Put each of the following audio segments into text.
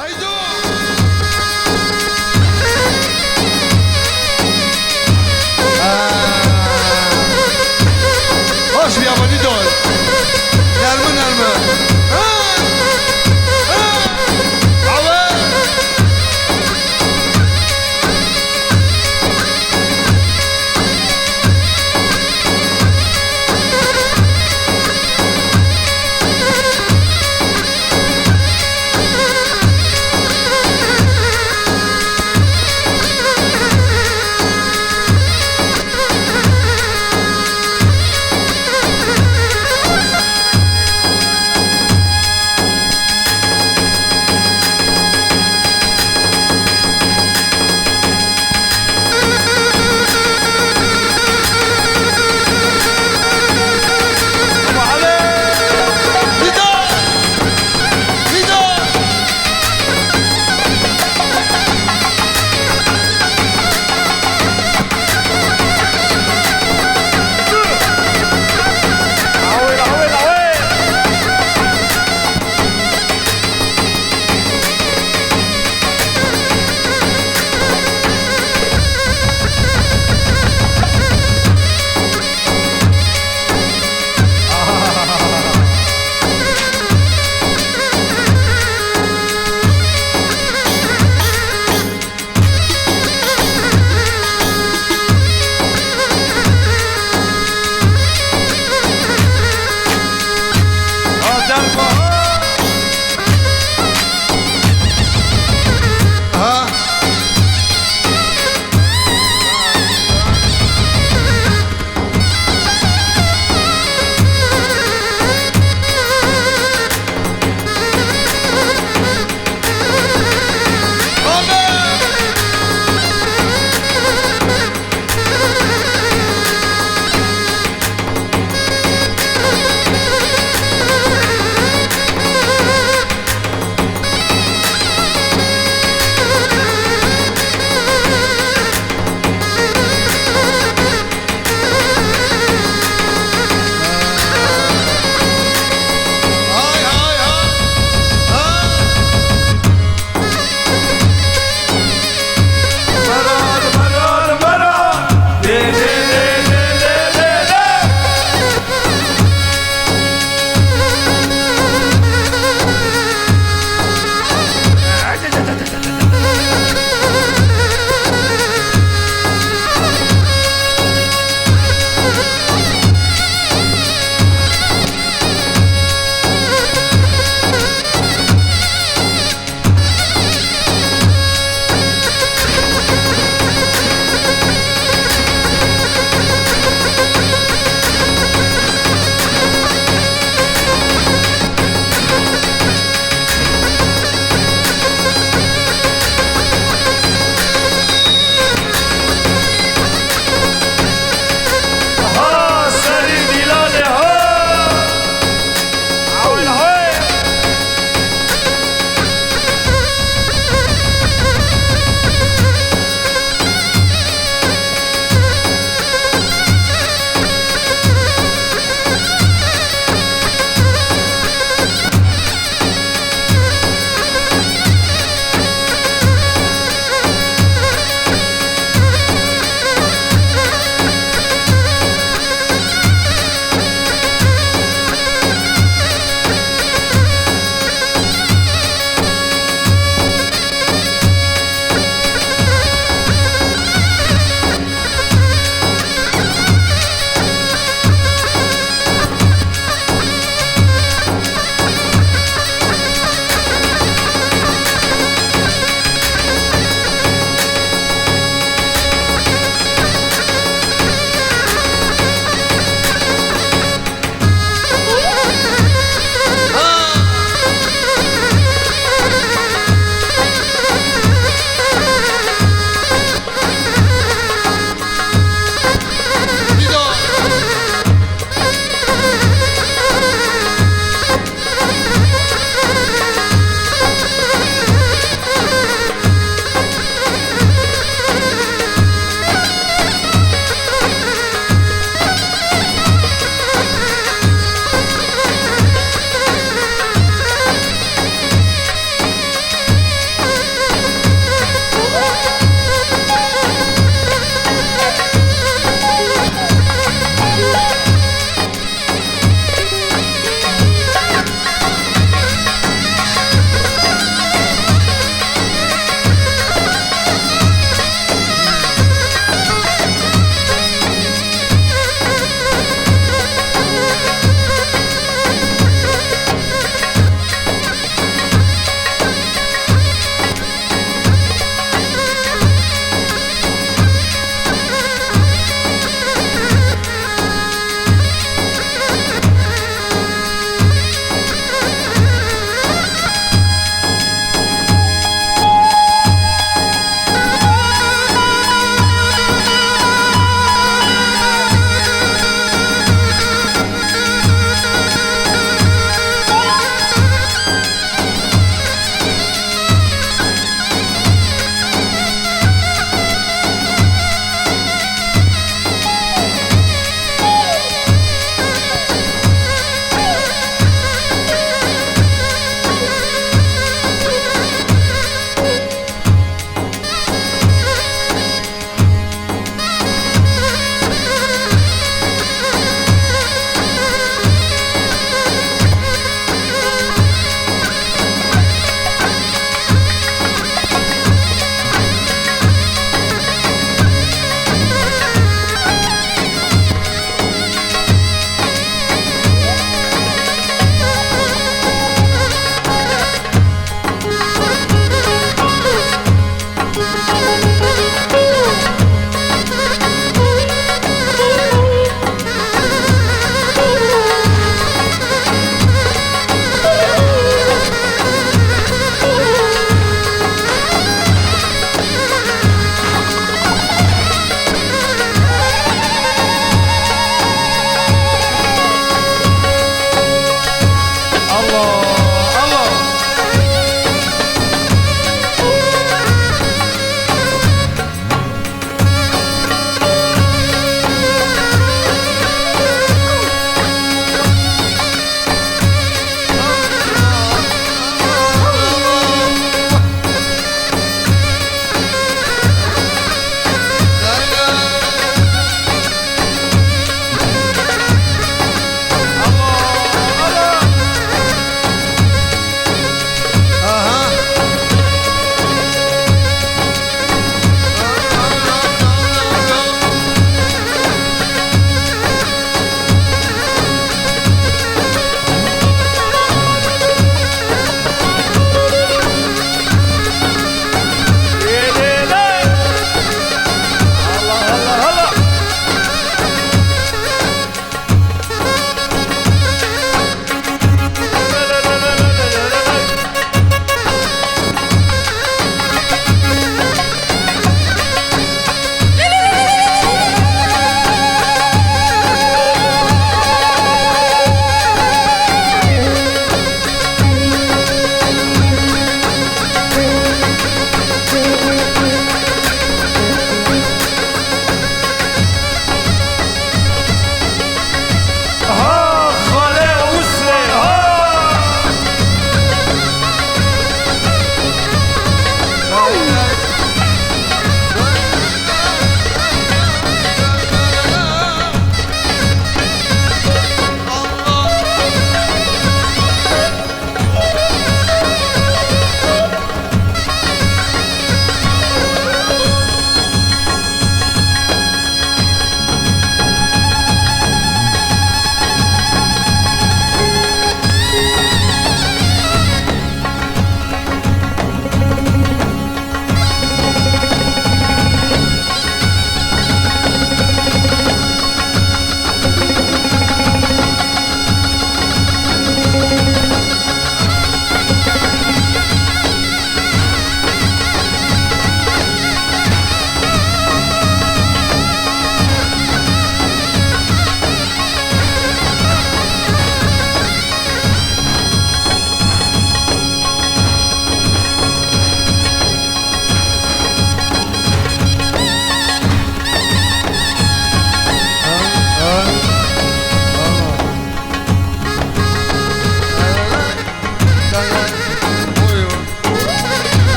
هيدو باش بياباني دول نرمو نرمو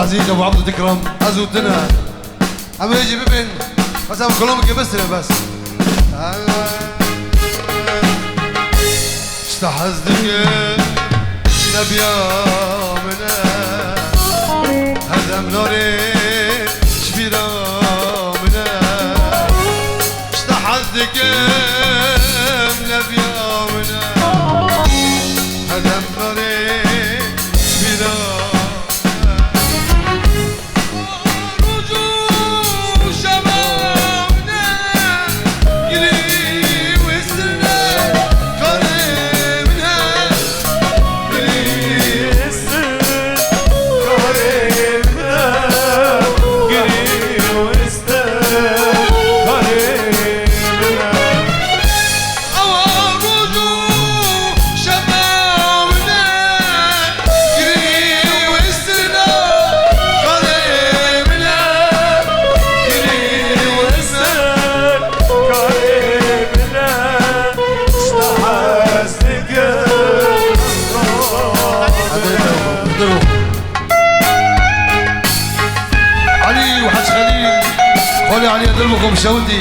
عزيز ابو عبد تكرم ازودنا عم يجي ببن بس ابو كلامك يبسنا بس اشتحزدك نبيا منا هدم ناري شبيرا منا اشتحزدك نبيا منا هدم ناري شبيرا علي وحاج خليل خولي علي ادربكم شودي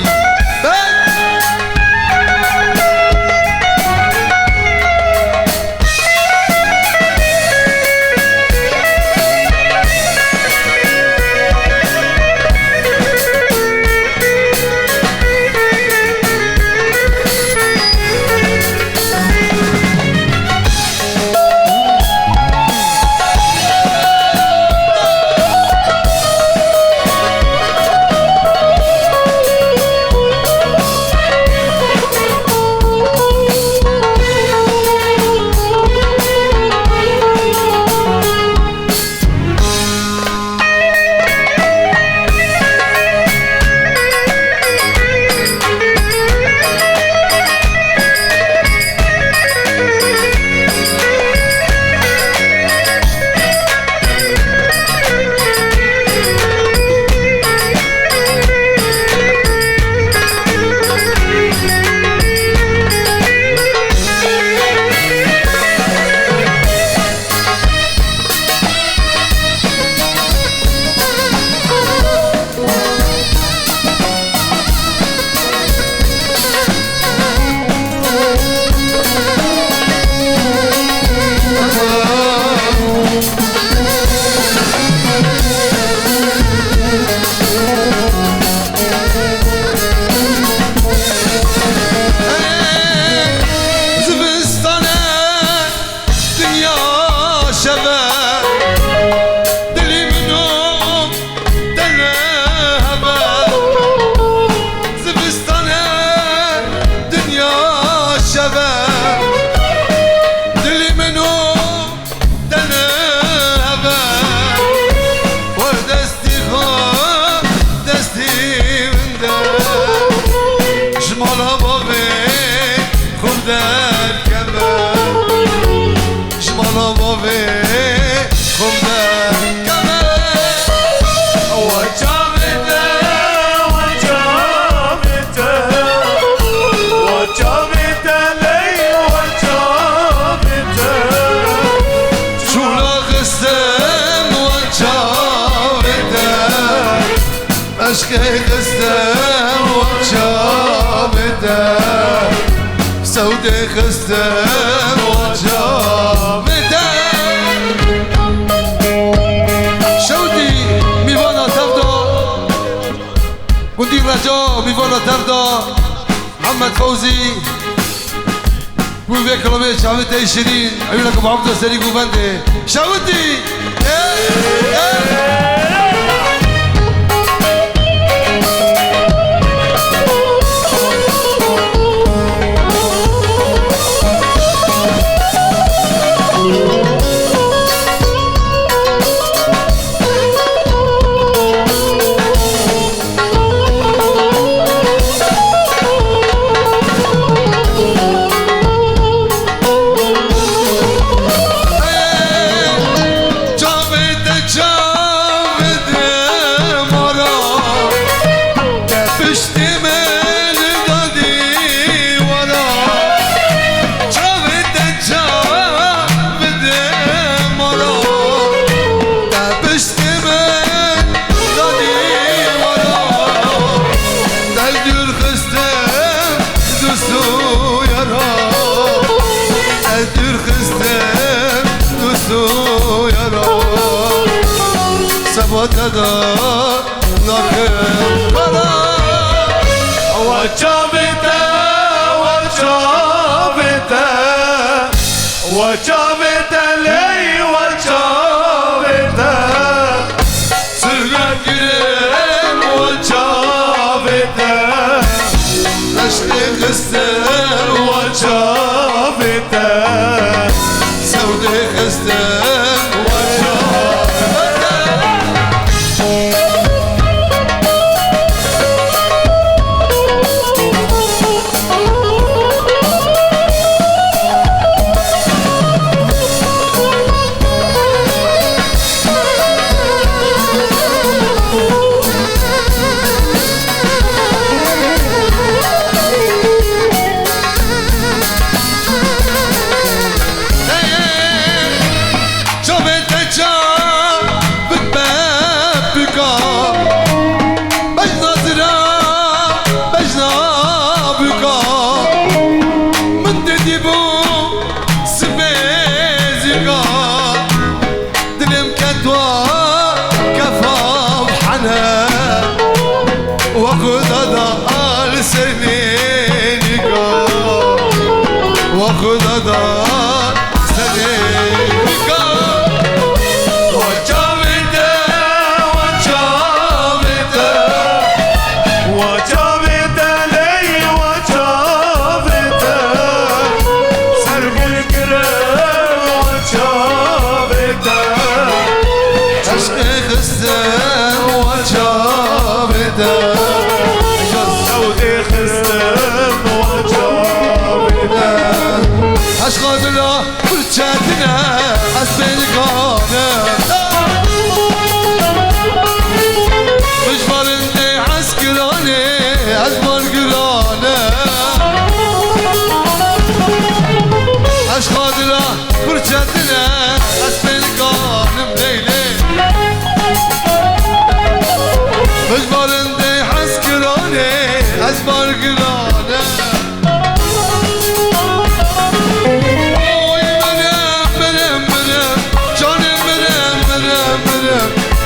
اشكي خستم وجابته سودي خستم وجابته شودي ميوانا تبدو كنتي رجاء ميوانا تبدو محمد فوزي بوي كلامي شاوتي شيرين عيونك ابو عبد السري بوبندي شاوتي دادا ناکم بدا وجابته وجابته وجابته لي وجابته سرقت گرم وجابته عشق خستم وجابته سودة خستم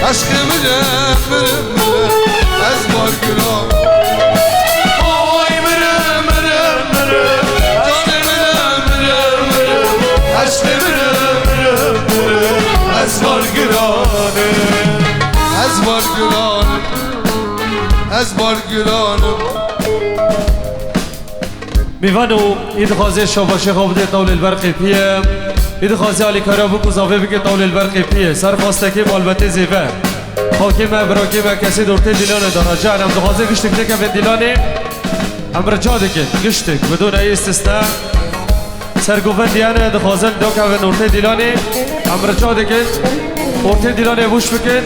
عشق مرم مرم مرم از بار گرام وای مرم مرم مرم جان مرم مرم مرم عشق مرم مرم مرم از بار گرانه از بار گرانم از بار گرانم میوانو اید خازه شاباشه خوابده طول البرق پیه اید خازه علی کرابو کزاوه بگه طول البرق پیه سر خواستکی مالبت زیوه حاکم براکم کسی دورته دیلانه داره جانم دخوازه گشتک نکه به دیلانه امر جاده که گشتک بدون ای استثناء سرگوفن دیانه دخوازن دو که به نورته دیلانه امر جاده که نورته دیلانه بوش بکن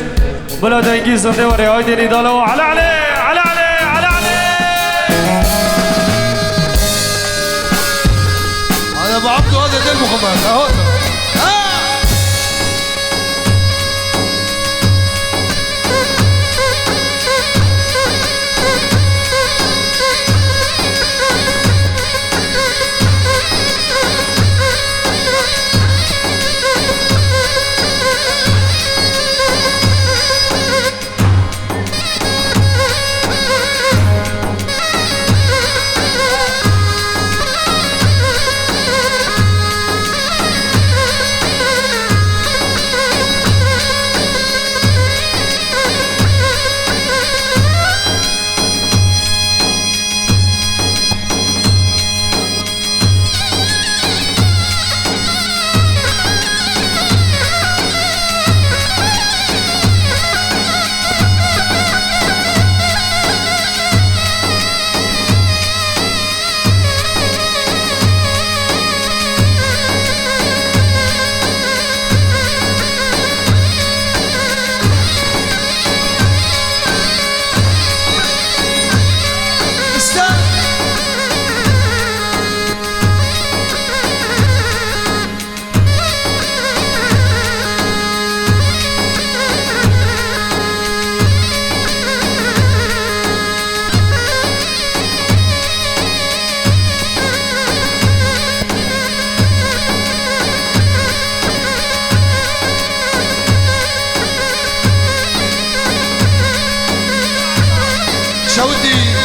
بلا دنگی زنده و رعای دینی داله و علا علی علا علی علا علی هذا ابو عبدو هذا ديل مخمر اهو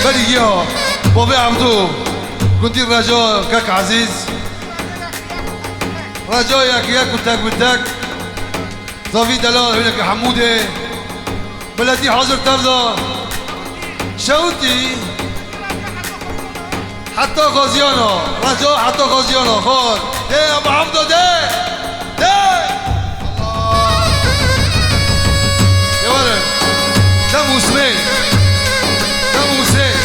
بليا بابي عبدو كنتي رجاء كاك عزيز رجاء ياك كنتك بدك صافي دلال هناك حمودة بلدي حاضر تفضل شوتي حتى غازيانا رجاء حتى غازيانا خد ده ابو عبدو ده الله يا ولد ده موسمين ده موسمين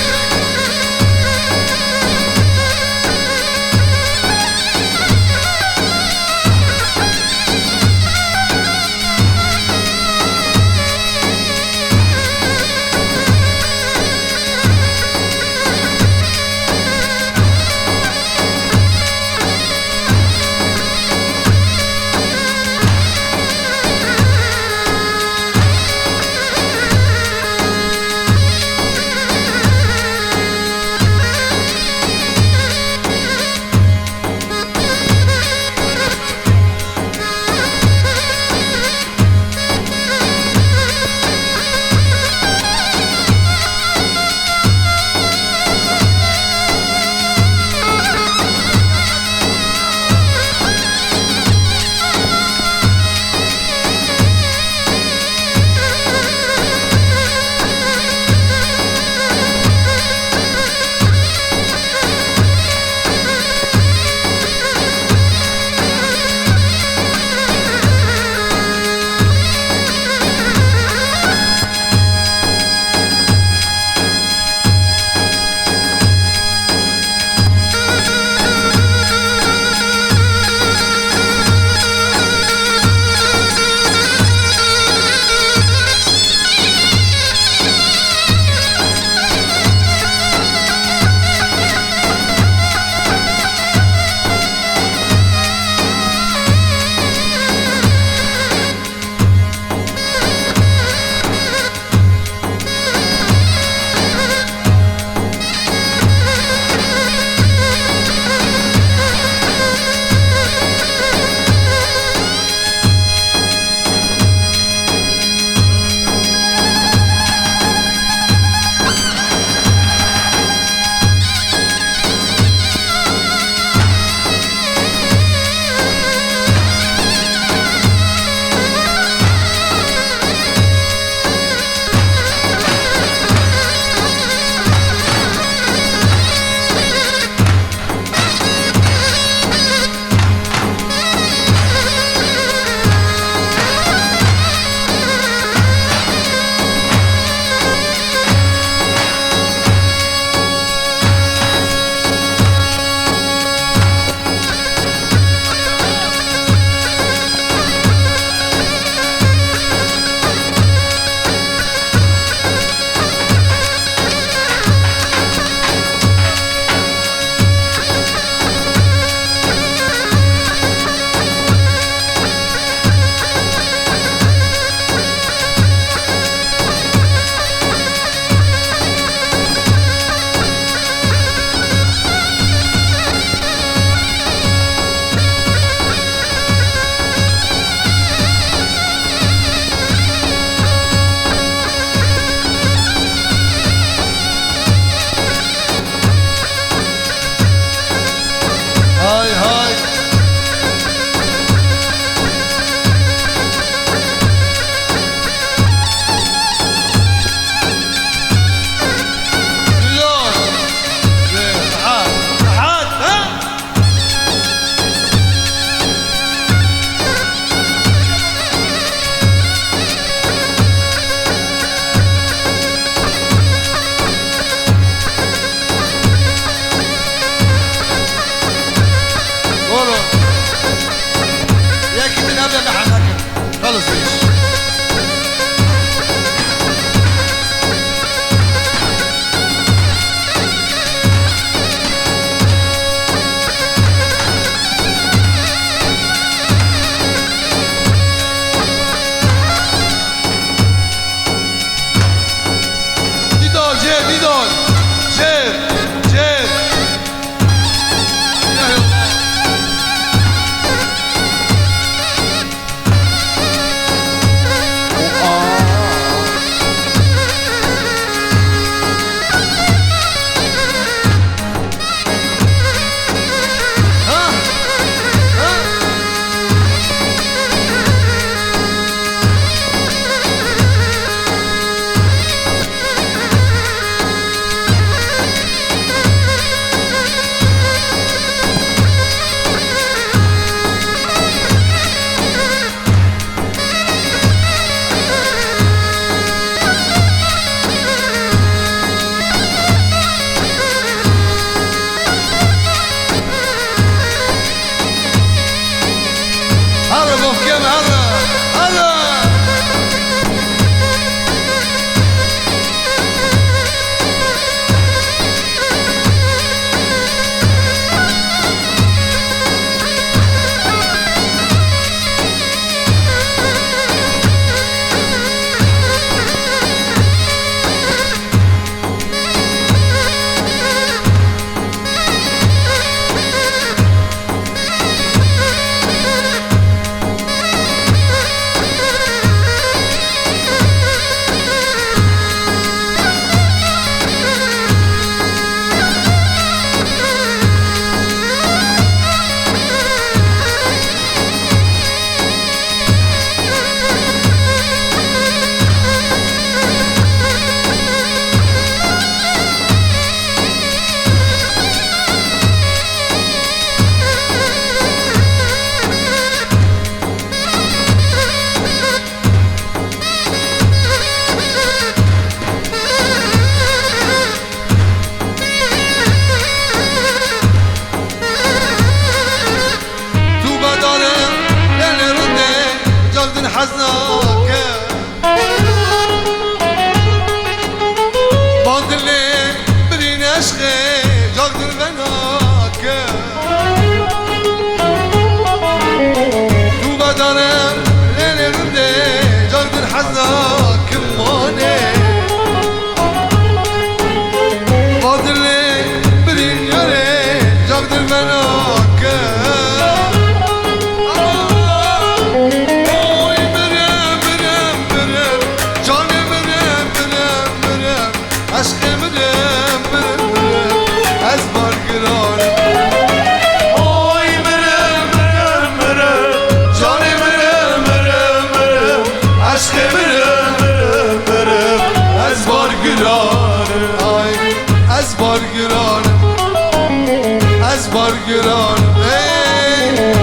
اسبار گران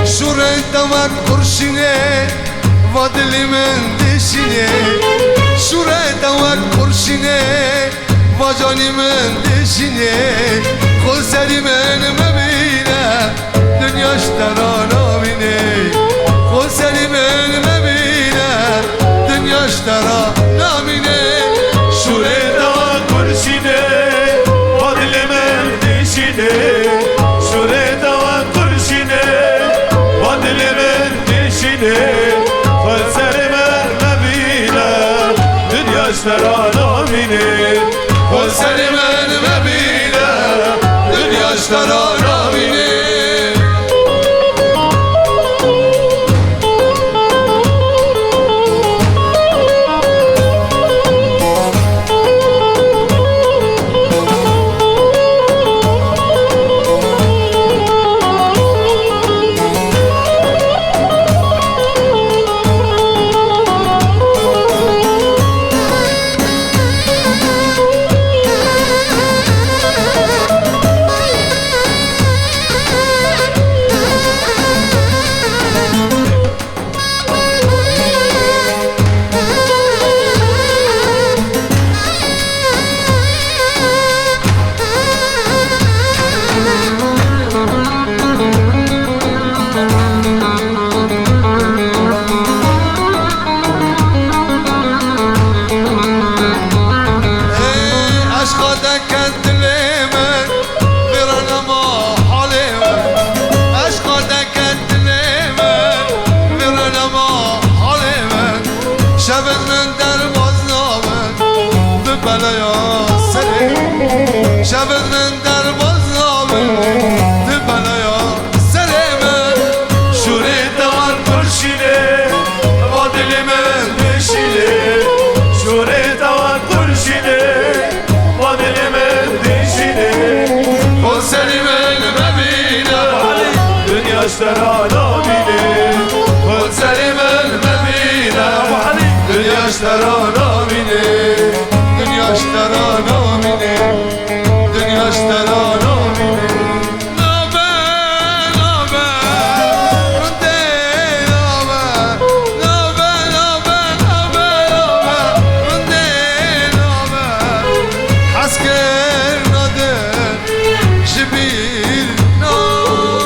شوره دمک کرشینه و دلی من دشینه شوره دمک کرشینه و جانی من دشینه خود سری من مبینه دنیاش ترانه بینه خود سری من مبینه دنیاش ترانه بینه شوره دمک کرشینه و دلی من دشینه شوره دمک کرشینه و دلی من دشینه خود سری من مبینه دنیاش ترانه بینه خود سری من مبینه دنیاش ترانه بینه شبت من در بازنامه تو بلایا سر من شوره دمک کرشینه و دلی من دشینه شوره دمک کرشینه و دلی من دشینه خود سری من مبینه دنیاش ترانه بینه خود سری من مبینه دنیاش ترانه بینه دنیاش ترانه بینه دنیاش ترانه بینه نابه نابه رنده نابه نابه نابه نابه نابه رنده نابه حس کر ناده جبیر نابه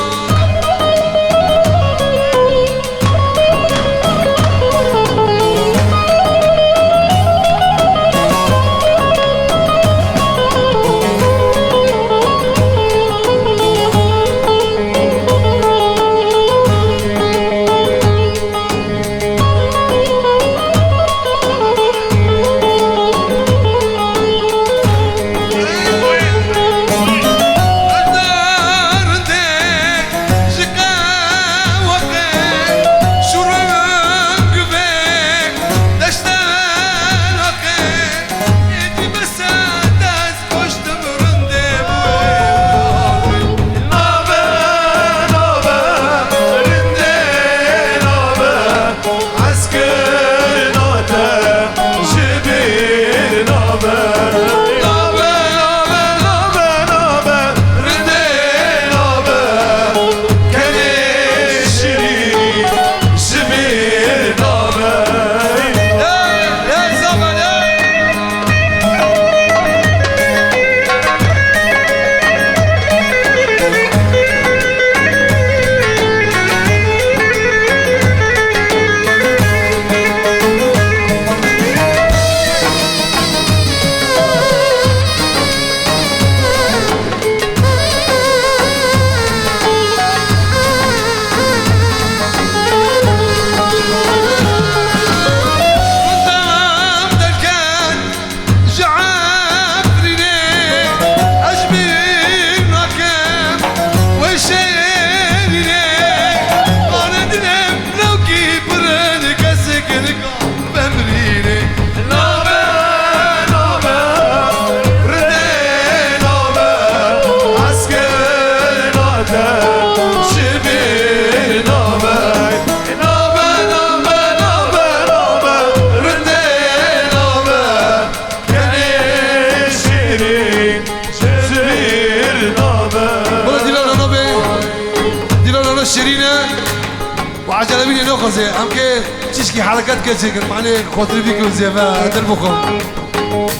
وعجل بيني نخزي أمكن تشكي حركات كتشكل معني خاطري بيك وزيفا تلبخهم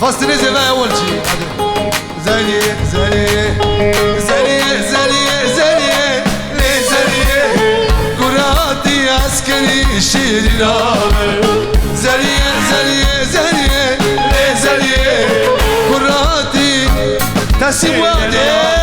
خاصني زيفا أول شي زاني زاني زاني زاني زاني ليه زاني كراتي عسكري شيرينامي زاني زاني زاني ليه زاني كراتي تسيبواني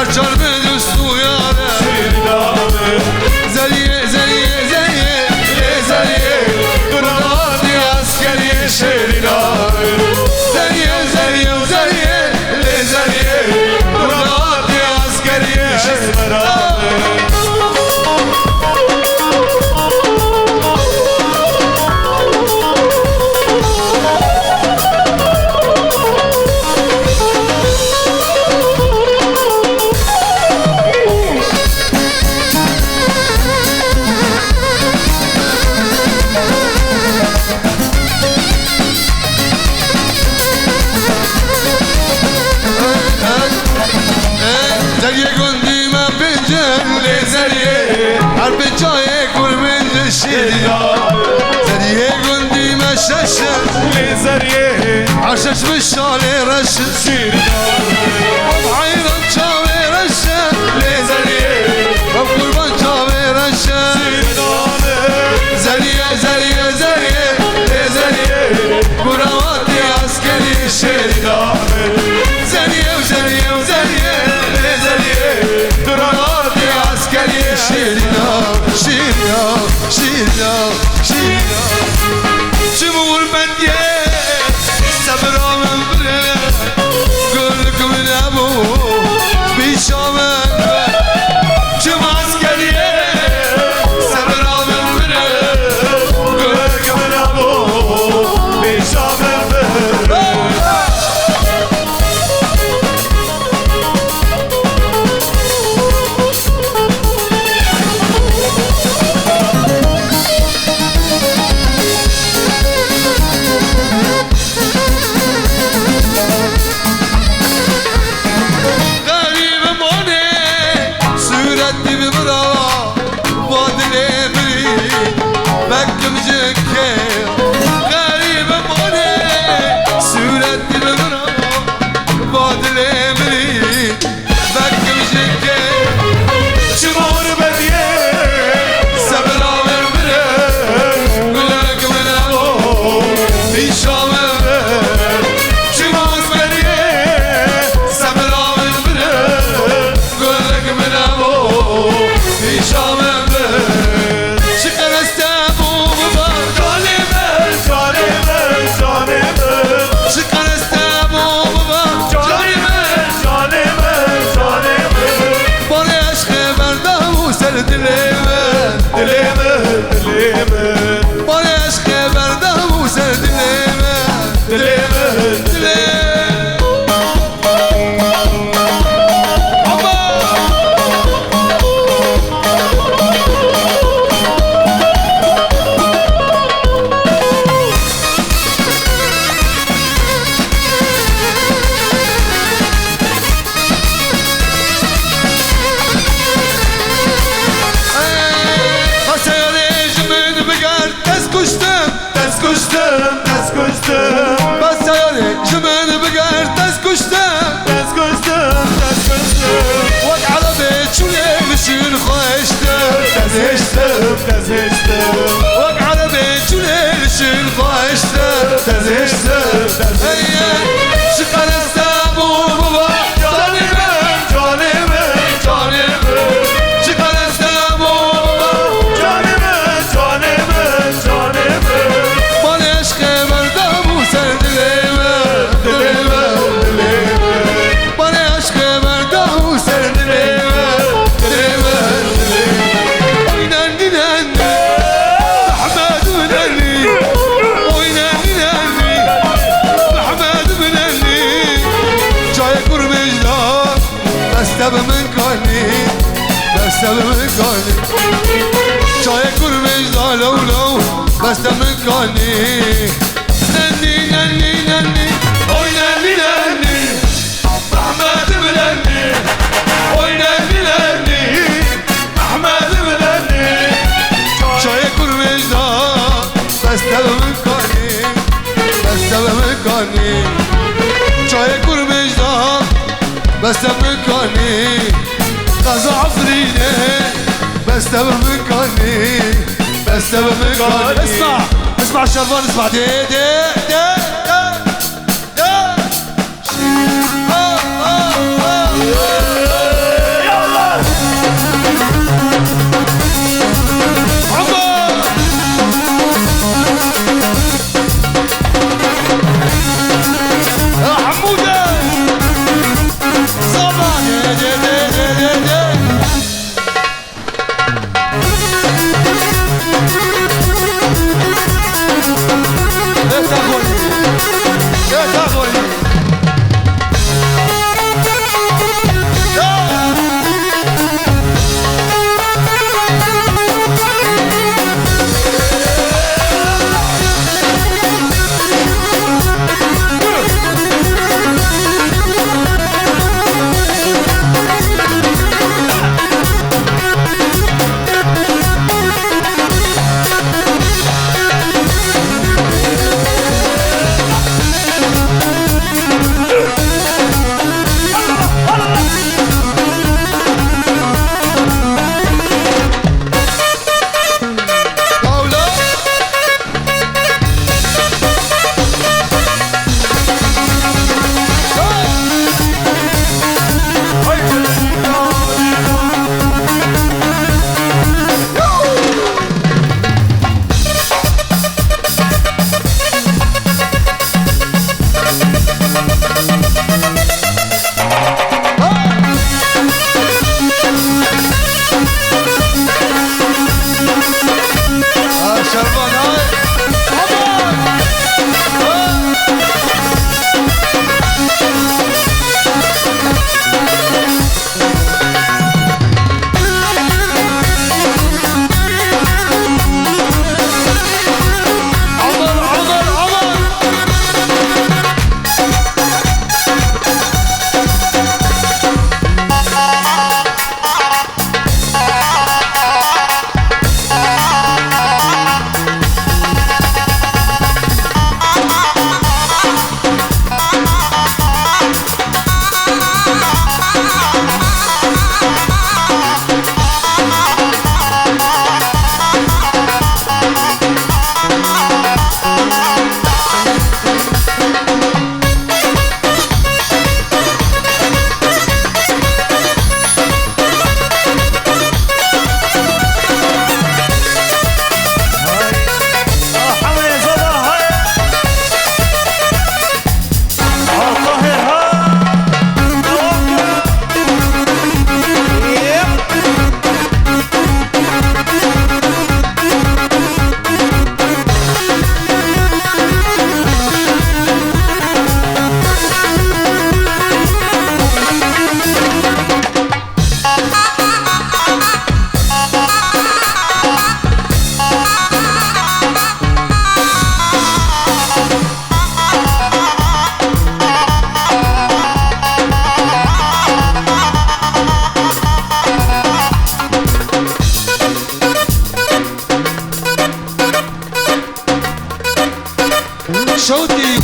هرچار به دوست و یاره زلیه زلیه زلیه زلیه برادی عسکری شیرینای زلیه زلیه زلیه زلیه برادی عسکری شیرینای زلیه گندی من بنجل زلیه هر به جای کرمنج شیری زلیه گندی من ششم لزریه عشش بالشال رشم عيران شاوي رشم لزریه وقربان شاوي رشم زلیه زلیه زلیه زلیه قراماتي عسكري شيري زلیه وزلیه وزلیه زلیه قراماتي عسكري شيري شيري شيري شيري شمول منديه صبر من بره گل من ابو بیشامن چم عسکریه صبر من بره گل من ابو بیشامن چای کرمز لالو لو بستم کنی ننی ننی ننی اوی ننی ننی احمد بلندی اوی ننی ننی احمد بلندی چای کرمز بستم کنی چای کرمز بستم کنی غزا عفرینه بستم مكاني اسمع الشربان اسمع دي شوتي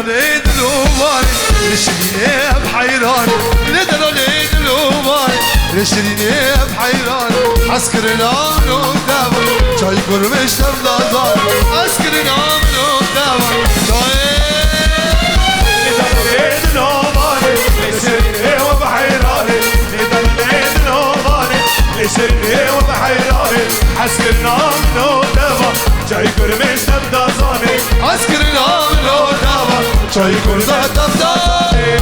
لدلالي دلوباني لشريني بحيراني لدلالي دلوباني لشريني بحيراني عسكرنا من قدامه جاي قرمش تبلازان عسكرنا من قدامه جاي لدلالي دلوباني لشريني وبحيراني لدلالي دلوباني لشريني وبحيراني عسكرنا من قدامه جاي قرمش تبلازاني عسكرنا من قدامه جاي قرمش تبلازاني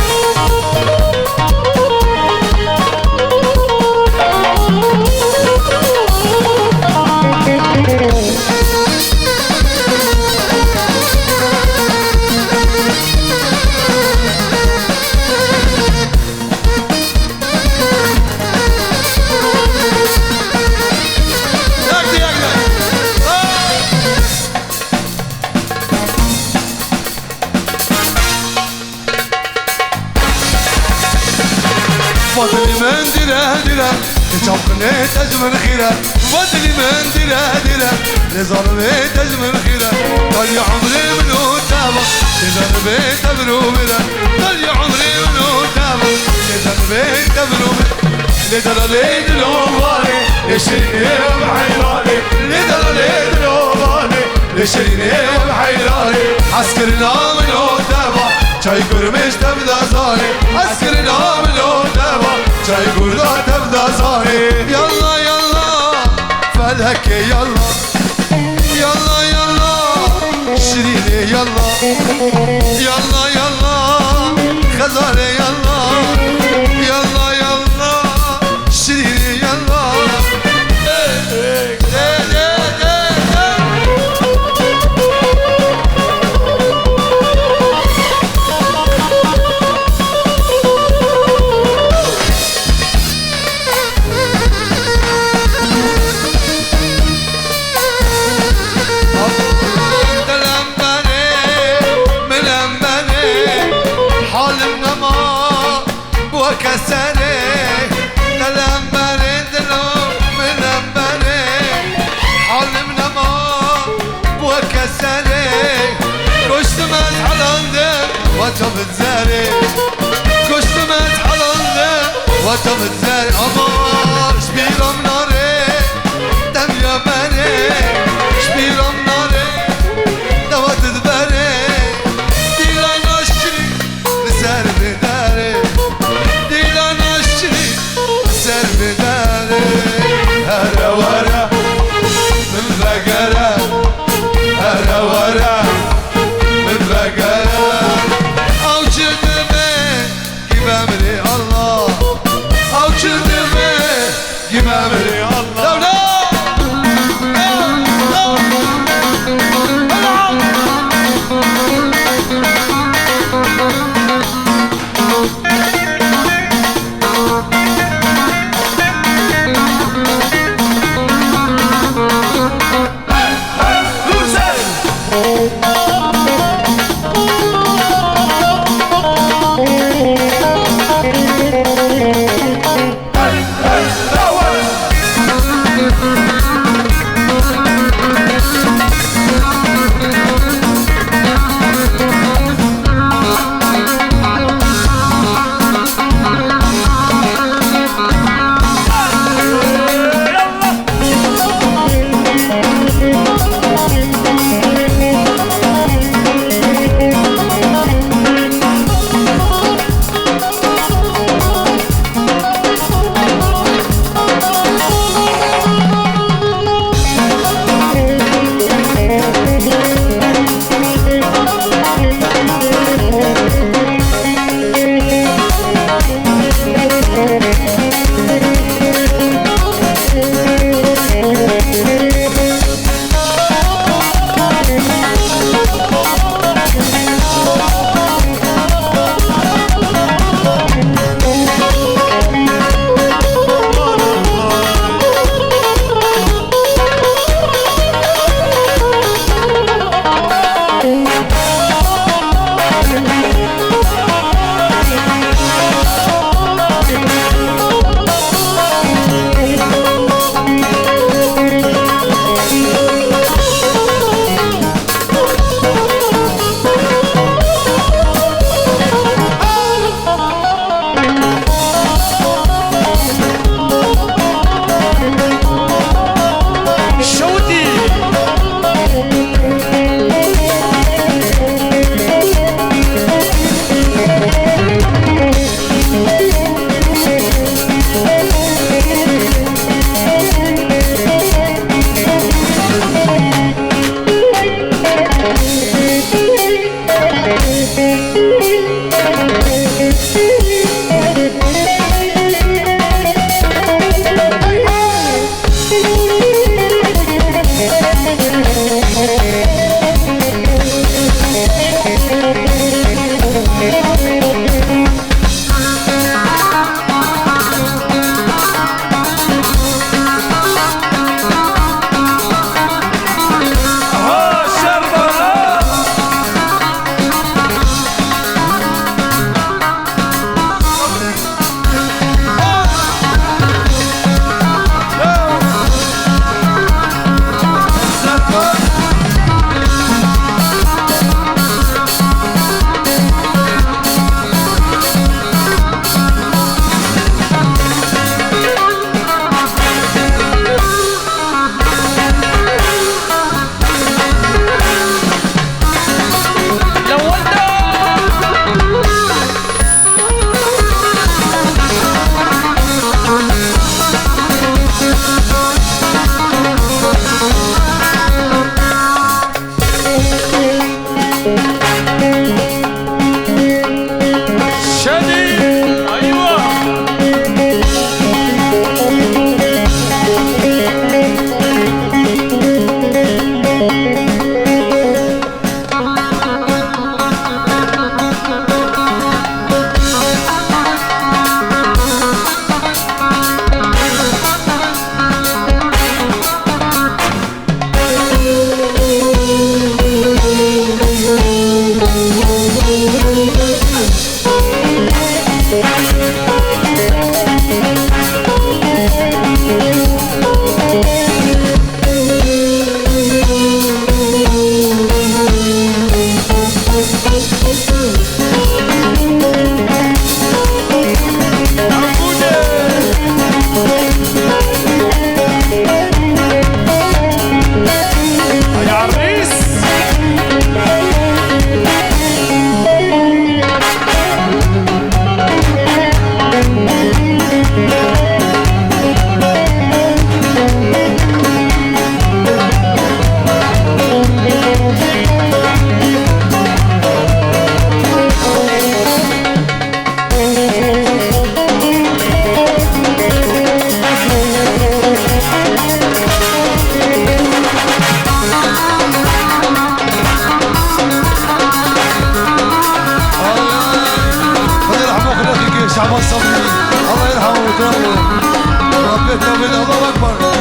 فضلي من ديره ديره لجبني تجمل خيره فضلي من ديره ديره لظلمي تجمل خيره ضل يا عمري من قدامك لظلمي تبرو بلا ضل يا عمري من قدامك لظلمي تبرو بلا لدلالي دلوباني لشريني بحيراني لدلالي دلوباني لشريني بحيراني عسكرنا من قدامك جاي قرمش تبدا زاني عسكرنا من قدامك جاي قردا تبدا زاني يلا يلا فلك يلا يلا يلا شريني يلا يلا يلا خزاني يلا يلا يلا شريني يلا كسري تلمبري دلو ملمبري حلمنا ما وكسري كشت مزحل عندك وتبت زاري كشت مزحل عندك وتبت زاري أمار شبيرة مناري دم يا بني شبيرة مناري دوات تدبري ديلا نشري نسار بداري هرا ورا من بقرة هرا ورا من بقرة أو جدمي جيب أمري الله أو جدمي جيب أمري الله لا لا شادي ايوه يا عريس الله يرحمه اخواتي الجيش شعبان صبري الله يرحمه ويترحمه ربيتنا وبينا الله اكبر